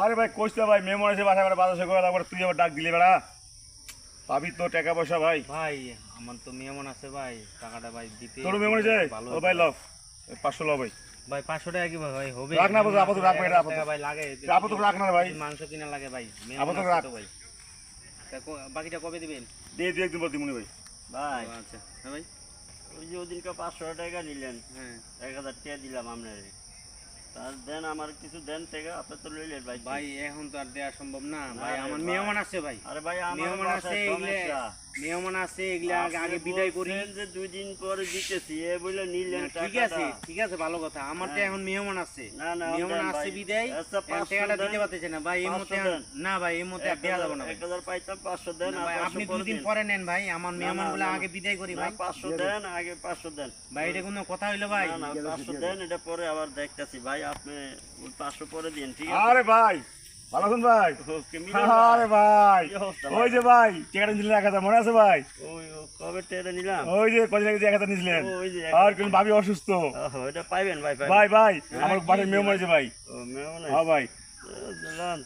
আরে ভাই কইছে ভাই মেমো আছে বাসা করে বাজার করে তারপর তুই আবার ডাক দিলি বেড়া পাবি তো টাকা পয়সা ভাই ভাই আমার তো মেহমান আছে ভাই টাকাটা ভাই দিতে তোর মেমো আছে ও ভাই লভ 500 লভ ভাই ভাই 500 টাকা কি ভাই হবে রাখ না আপাতত রাখ ভাই আপাতত ভাই লাগে আপাতত রাখ না ভাই মাংস কিনা লাগে ভাই আপাতত রাখ ভাই বাকিটা কবে দিবেন দিয়ে দিয়ে একদিন পর দিমুনি ভাই ভাই আচ্ছা হ্যাঁ ভাই ওই যে ওদিনকে 500 টাকা নিলেন, হ্যাঁ 1000 টাকা দিলাম আপনারে, তার দেন আমার কিছু দেন টাকা, আপনি তো লইলেন ভাই। ভাই এখন তো আর দেওয়া সম্ভব না ভাই, রে আমার ভাই। মেহমান আছে ভাই, আরে ভাই আমার মেহমান আছে বাসায় এগুলা সমস্যা। মেহমান আছে এগুলা আগে বিদায় করি। বলছেন যে 2 দিন পরে দিতেছি এ বলে নিলেন ঠিক টাকাটা। আছে ঠিক আছে ভালো কথা, আমার তো হ্যাঁ। এখন মেহমান আছে, না না মেহমান দেন আছে ভাই। বিদায় আচ্ছা, এখন 500 টাকাটা দেন। দিতে পারতেছে না ভাই, এই 500 মুহূর্তে দেন। না ভাই, এই মুহূর্তে আর দেওয়া যাবে না ভাই। 1000 পাইতাম, 500 দেন, না আর ভাই 500 আপনি পরে 2 দিন দিন। পরে নেন ভাই, আমার মেহমান গুলো না, আগে বিদায় করি না, ভাই। 500 দেন, আগে 500 দেন। ভাই এটা কোনো কথা হইলো ভাই? না না 500 দেন, এটা পরে আবার দেখতেছি ভাই, আপনি ওই 500 পরে দিন, ঠিক আছে? আরে ভাই ভালো আছেন ভাই ওকে, মিলন আরে ভাই কি অবস্থা ওই যে ভাই টিকাটা নিলেন 1000 মনে আছে ভাই ওই কবে টেরে নিলাম? ওই যে কদিন আগে 1000 নিয়েছিলেন ওই যে আর কোন ভাবি অসুস্থ এটা পাইবেন ভাই, ভাই ভাই হ্যাঁ, আমার বাড়ির মেয়ে মরেছে ভাই ও মেয়ে মনে হ্যাঁ ভাই হয়।